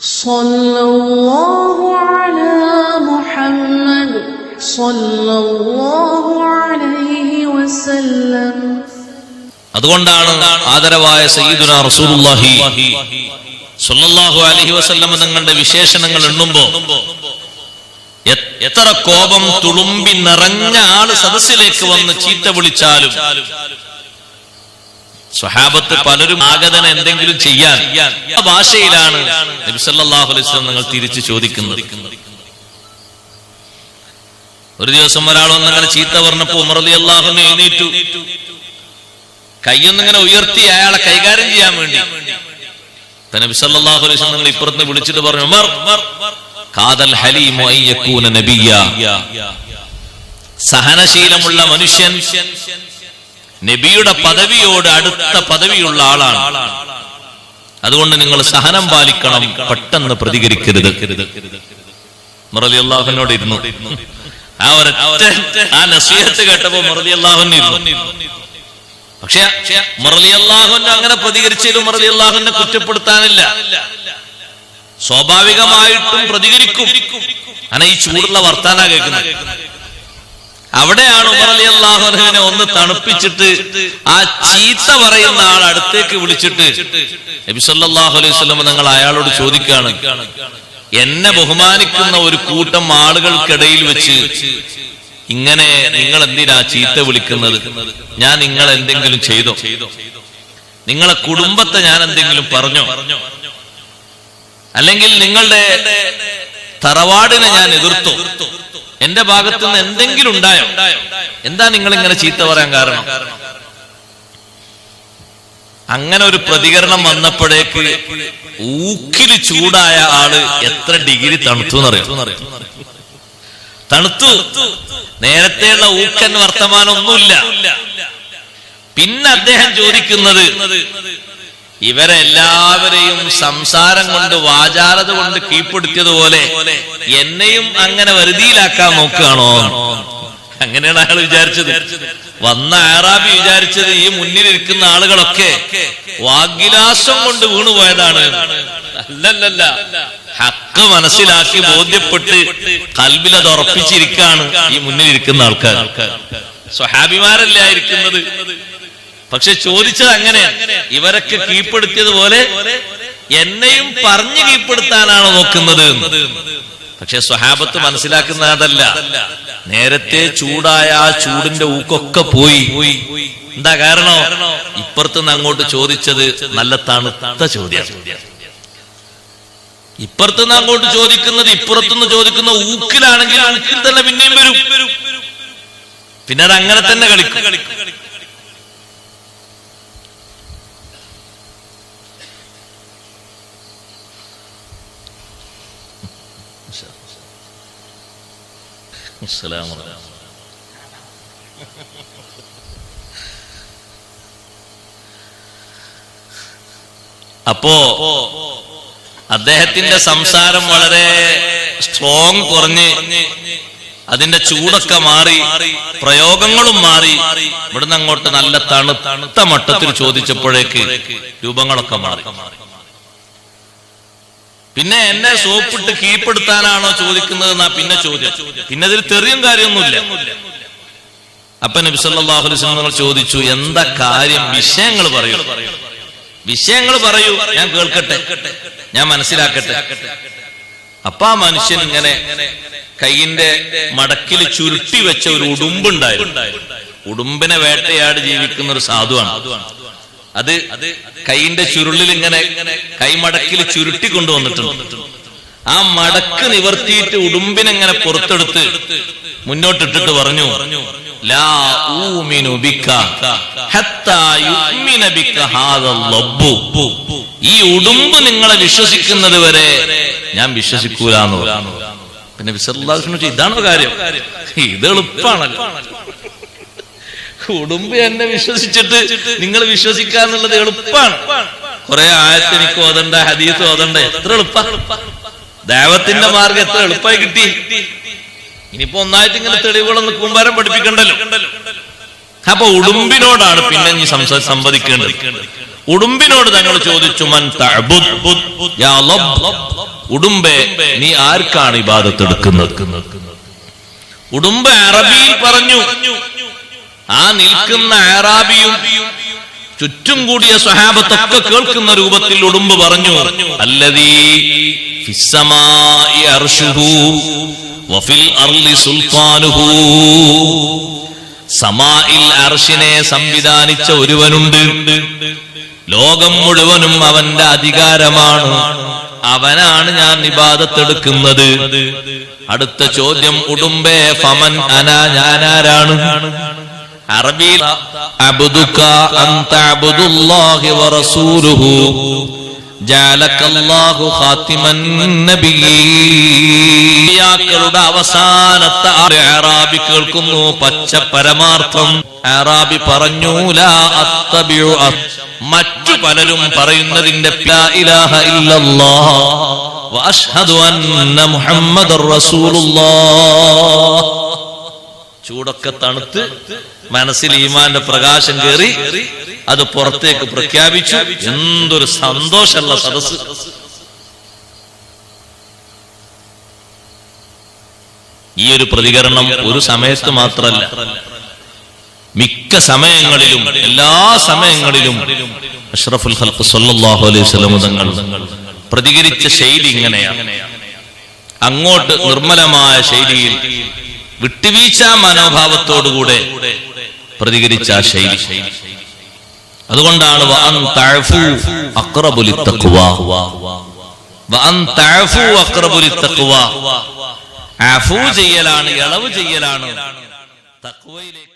സല്ലല്ലാഹു അലാ മുഹമ്മദ് സല്ലല്ലാഹു അലൈഹി വസല്ലം. അതുകൊണ്ടാണ് ആദരവായ സയ്യിദുനാ റസൂലുള്ളാഹി സ്വല്ലല്ലാഹു അലൈഹി വസല്ലം തങ്ങളുടെ വിശേഷണങ്ങൾ എണ്ണുമ്പോ എത്ര കോപം തുളുമ്പി നിറഞ്ഞ ആള് സദസ്സിലേക്ക് വന്ന് ചീത്ത വിളിച്ചാലും സ്വഹാബത്ത് പലരും ആഗതന എന്തെങ്കിലും ചെയ്യാൻ ആ ഭാഷയിലാണ് നബി സല്ലല്ലാഹു അലൈഹി വസല്ലം നിങ്ങൾ തിരിച്ചു ചോദിക്കുന്നത്. ഒരു ദിവസം ഒരാളൊന്നങ്ങനെ ചീത്ത പറഞ്ഞപ്പോ ഉമർ റളിയല്ലാഹു അൻഹു എഴുന്നേറ്റു, കൈയൊന്നിങ്ങനെ ഉയർത്തി അയാളെ കൈകാര്യം ചെയ്യാൻ വേണ്ടി. നബി സല്ലല്ലാഹു അലൈഹി വസല്ലം നിങ്ങൾ ഇപ്പുറത്ത് വിളിച്ചിട്ട് പറഞ്ഞു, ഉമർ ഖാദൽ ഹലീമു അൻ യകൂന നബിയ്യ, സഹനശീലമുള്ള മനുഷ്യൻ നബിയുടെ പദവിയോട് അടുത്ത പദവിയുള്ള ആളാണ്. അതുകൊണ്ട് നിങ്ങൾ സഹനം പാലിക്കണം, പെട്ടെന്ന് പ്രതികരിക്കരുത്. ഉമർ റളിയല്ലാഹു അൻഹു ഇരുന്നു. ആ നസീഹത്ത് കേട്ടപ്പോ ഉമർ റളിയല്ലാഹു അൻഹു ഇരുന്നു. പക്ഷെ ഉമർ റളിയല്ലാഹു അൻഹു അങ്ങനെ പ്രതികരിച്ചതിൽ ഉമർ റളിയല്ലാഹു അൻഹുവിനെ കുറ്റപ്പെടുത്താനില്ല. സ്വാഭാവികമായിട്ടും പ്രതികരിക്കും. അങ്ങനെ ഈ ചൂടുള്ള വർത്താനാ കേൾക്കുന്നത്. അവിടെയാണ് ഉമർ റളിയല്ലാഹു അൻഹുവിനെ ഒന്ന് തണുപ്പിച്ചിട്ട് ആ ചീത്ത പറയുന്ന ആൾ അടുത്തേക്ക് വിളിച്ചിട്ട് നബി സല്ലല്ലാഹു അലൈഹി വസല്ലം തങ്ങൾ അയാളോട് ചോദിക്കുകയാണ്, എന്നെ ബഹുമാനിക്കുന്ന ഒരു കൂട്ടം ആളുകൾക്കിടയിൽ വെച്ച് ഇങ്ങനെ നിങ്ങൾ എന്തിനാ ചീത്ത വിളിക്കുന്നത്? ഞാൻ നിങ്ങൾ എന്തെങ്കിലും ചെയ്തോ? നിങ്ങളെ കുടുംബത്തെ ഞാൻ എന്തെങ്കിലും പറഞ്ഞോ? അല്ലെങ്കിൽ നിങ്ങളുടെ തറവാടിനെ ഞാൻ എതിർത്തോ? എന്റെ ഭാഗത്തുനിന്ന് എന്തെങ്കിലും ഉണ്ടായോ? എന്താ നിങ്ങൾ ഇങ്ങനെ ചീത്ത പറയാൻ കാരണം? അങ്ങനെ ഒരു പ്രതികരണം വന്നപ്പോഴേക്ക് ഊക്കില് ചൂടായ ആള് എത്ര ഡിഗ്രി തണുത്തു എന്നറിയാം. തണുത്തു. നേരത്തെയുള്ള ഊക്കൻ വർത്തമാനം ഒന്നുമില്ല. പിന്നെ അദ്ദേഹം ചോദിക്കുന്നത്, ഇവരെല്ലാവരെയും സംസാരം കൊണ്ട് വാചാലത കൊണ്ട് കീഴ്പ്പെടുത്തിയതുപോലെ എന്നെയും അങ്ങനെ വരുതിയിലാക്കാൻ നോക്കുകയാണോ? അങ്ങനെയാണ് അയാൾ വിചാരിച്ചത്. വന്ന അറാബി വിചാരിച്ചത് ഈ മുന്നിലിരിക്കുന്ന ആളുകളൊക്കെ വാഗ്വിലാസം കൊണ്ട് വീണുപോയതാണ്. അല്ലല്ല, ഹക്ക് മനസ്സിലാക്കി ബോധ്യപ്പെട്ട് കൽബിലത് ഉറപ്പിച്ചിരിക്കാണ് ഈ മുന്നിലിരിക്കുന്ന ആൾക്കാർ. സ്വഹാബിമാരല്ലേ ആയിരിക്കുന്നത്. പക്ഷെ ചോദിച്ചത് അങ്ങനെ, ഇവരൊക്കെ കീഴ്പ്പെടുത്തിയതുപോലെ എന്നെയും പറഞ്ഞു കീഴ്പ്പെടുത്താനാണ് നോക്കുന്നത്. പക്ഷെ സ്വഹാബത്ത് മനസ്സിലാക്കുന്ന അതല്ല. നേരത്തെ ചൂടായ ആ ചൂടിന്റെ ഊക്കൊക്കെ പോയി. എന്താ കാരണം? ഇപ്പുറത്തുനിന്ന് അങ്ങോട്ട് ചോദിച്ചത് നല്ല തണുത്ത ചോദ്യം. ഇപ്പുറത്തുനിന്ന് അങ്ങോട്ട് ചോദിക്കുന്നത് ഇപ്പുറത്തുനിന്ന് ചോദിക്കുന്ന ഊക്കിലാണെങ്കിൽ ഊക്കിൽ തന്നെ പിന്നെയും വരും. പിന്നെ അത് അങ്ങനെ തന്നെ കളിക്കും. അപ്പോ അദ്ദേഹത്തിന്റെ സംസാരം വളരെ സ്ട്രോങ് കുറഞ്ഞ് അതിന്റെ ചൂടൊക്കെ മാറി, പ്രയോഗങ്ങളും മാറി. ഇവിടുന്ന് അങ്ങോട്ട് നല്ല തണുത്ത മട്ടത്തിൽ ചോദിച്ചപ്പോഴേക്ക് രൂപങ്ങളൊക്കെ മാറി. പിന്നെ എന്നെ സോപ്പിട്ട് കീഴ്പ്പെടുത്താനാണോ ചോദിക്കുന്നത് എന്നാ പിന്നെ ചോദ്യം. പിന്നെ അതിൽ തെറിയും കാര്യമൊന്നുമില്ല. അപ്പൊ നബി സല്ലല്ലാഹു അലൈഹി വസല്ലം ചോദിച്ചു, എന്താ കാര്യം? വിഷയങ്ങൾ പറയൂ, വിഷയങ്ങൾ പറയൂ, ഞാൻ കേൾക്കട്ടെ, ഞാൻ മനസ്സിലാക്കട്ടെ. അപ്പൊ ആ മനുഷ്യൻ ഇങ്ങനെ കൈയിന്റെ മടക്കിൽ ചുരുട്ടി വെച്ച ഒരു ഉടുമ്പുണ്ടായിരുന്നു. ഉടുമ്പിനെ വേട്ടയാടി ജീവിക്കുന്ന ഒരു സാധുവാണ്. അത് കൈയിന്റെ ചുരുളിൽ ഇങ്ങനെ കൈമടക്കിൽ ചുരുട്ടി കൊണ്ടുവന്നിട്ടുണ്ട്. ആ മടക്ക് നിവർത്തിയിട്ട് ഉടുമ്പിനെങ്ങനെ പുറത്തെടുത്ത് മുന്നോട്ടിട്ടിട്ട് പറഞ്ഞു, ലാ ഊമിനു ബിക ഹത്താ യുഅ്മിന ബിക ഹാദൽ ലബ്ബു, ഈ ഉടുമ്പ് നിങ്ങളെ വിശ്വസിക്കുന്നത് വരെ ഞാൻ വിശ്വസിക്കൂലെന്ന് പറഞ്ഞു. പിന്നെ നബി സല്ലല്ലാഹു അലൈഹി വസല്ലം ഇതാണോ കാര്യം? ഇത് എളുപ്പമാണല്ലോ. ഉടുമ്പ് എന്നെ വിശ്വസിച്ചിട്ട് നിങ്ങൾ വിശ്വസിക്കാന്നുള്ളത് എളുപ്പമാണ്. കുറെ ആയത്ത് എനിക്ക് ഓതണ്ട, ഹദീസ് ഓതണ്ട, എത്ര എളുപ്പ. ദഅവത്തിന്റെ മാർഗം എത്ര എളുപ്പമായി കിട്ടി. ഇനിയിപ്പോ ഒന്നായിട്ട് ഇങ്ങനെ തെളിവുകളൊന്ന് കൂമ്പാരം പഠിപ്പിക്കണ്ടല്ലോ. അപ്പൊ ഉടുമ്പിനോടാണ് പിന്നെ നീ സംവദിക്കേണ്ടത്. ഉടുമ്പിനോട് തങ്ങൾ ചോദിച്ചു, മൻ തഅബുദ് യാ ലബ്ബ്, ഉടുമ്പേ നീ ആർക്കാണ് ഇബാദത്ത് എടുക്കുന്നത്? ഉടുമ്പ് അറബിയിൽ പറഞ്ഞു. ആ നിൽക്കുന്ന അറാബിയും ചുറ്റും കൂടിയ സ്വഹാബത്തൊക്കെ കേൾക്കുന്ന രൂപത്തിൽ ഉടുമ്പ് പറഞ്ഞു, അല്ലദീ ഫിസ്സമാഇ അർശുഹു വഫിൽ അർളി സുൽത്താനുഹു. സമാഇൽ അർശിനെ സംവിധാനിച്ച ഒരുവനുണ്ട്, ലോകം മുഴുവനും അവന്റെ അധികാരമാണ്, അവനാണ് ഞാൻ ഇബാദത്ത് എടുക്കുന്നത്. അടുത്ത ചോദ്യം, ഉടുമ്പേ ഫമൻ അന, ഞാനാരാണ്? അറബിയിൽ അബ്ദുക അൻത അബ്ദുല്ലാഹി വറസൂലുഹു ജഅലകല്ലാഹു ഖാതിമൻ നബിയ്യീകളുടെ അവസാനത്തെ അറാബി കേൾക്കുന്നു പച്ച പരമാർത്ഥം. അറാബി പറഞ്ഞു, ലാ അത്തബിഉ, മറ്റു പലരും പറയുന്നതിന്റെ ലാ ഇലാഹ ഇല്ലല്ലാഹ് വ അശ്ഹദു അന്ന മുഹമ്മദർ റസൂലുള്ളാഹ്. ചൂടൊക്കെ തണുത്ത് മനസ്സിൽ ഈമാന്റെ പ്രകാശം കയറി അത് പുറത്തേക്ക് പ്രഖ്യാപിച്ചു. എന്തൊരു സന്തോഷമുള്ള സദസ്! ഈ ഒരു പ്രതികരണം ഒരു സമയത്ത് മാത്രമല്ല, മിക്ക സമയങ്ങളിലും, എല്ലാ സമയങ്ങളിലും അഷ്റഫുൽ ഖൽഖ് സ്വല്ലല്ലാഹു അലൈഹി വസല്ലം തങ്ങൾ പ്രതികരിച്ച ശൈലി ഇങ്ങനെയാണ്. അങ്ങോട്ട് നിർമ്മലമായ ശൈലിയിൽ വിട്ടുവീഴ്ച മനോഭാവത്തോടുകൂടെ പ്രതികരിച്ച ശൈലി. അതുകൊണ്ടാണ് വഅൻ തഅഫു അഖ്റബു ലിത്തഖ്വാ, വഅൻ തഅഫു അഖ്റബു ലിത്തഖ്വാ. അഫു ചെയ്യലാണ്, ഇളവ് ചെയ്യലാണ് തഖ്വയിലേക്ക്